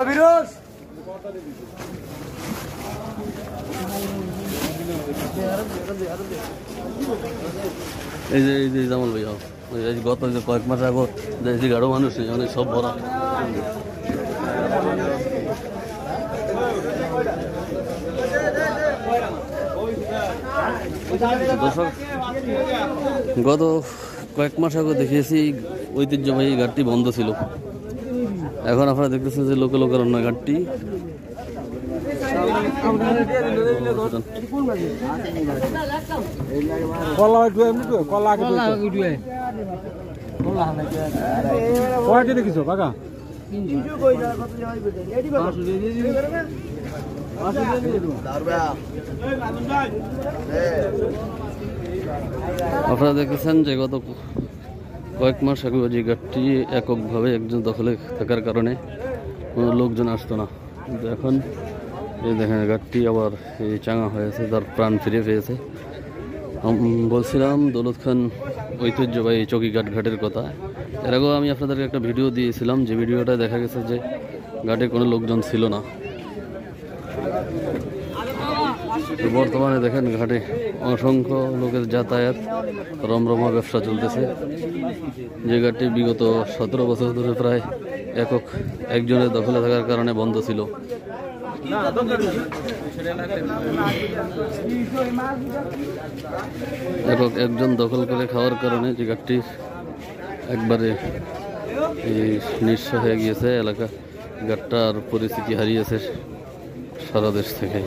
এই যে জামাল ভাইয়া গত কয়েক মাস আগে দেখছি গাঢ় মানুষ অনেক সব ভরা। দর্শক গত কয়েক মাস আগে দেখিয়েছি ঐতিহ্যবাহী ঘাটটি বন্ধ ছিল, এখন আপনারা দেখতেছেন যে লোকে লোকের অন্য ঘাটটি দেখিস কাকা আপনারা দেখেছেন যে গত কয়েক মাস আগে যে ঘাটটি এককভাবে একজন দখলে থাকার কারণে কোনো লোকজন আসতো না, কিন্তু এখন এই দেখেন ঘাটটি আবার এই চাঙা হয়েছে, তার প্রাণ ফিরে পেয়েছে। বলছিলাম দৌলত খান ঐতিহ্যবাহী চকিঘাট ঘাটের কথা। এর আগেও আমি আপনাদেরকে একটা ভিডিও দিয়েছিলাম, যে ভিডিওটা দেখা গেছে যে ঘাটে কোনো লোকজন ছিল না। বর্তমানে দেখেন ঘাটে অসংখ্য লোকের যাতায়াত, রমরমা ব্যবসা চলতেছে। যে ঘাটটি বিগত 17 বছর ধরে প্রায় একজনের দখলে থাকার কারণে বন্ধ ছিল। একজন দখল করে খাওয়ার কারণে যে ঘাটটি একবারে নিঃস্ব হয়ে গিয়েছে, এলাকা ঘাটটার পরিস্থিতি হারিয়েছে সারা দেশ থেকে।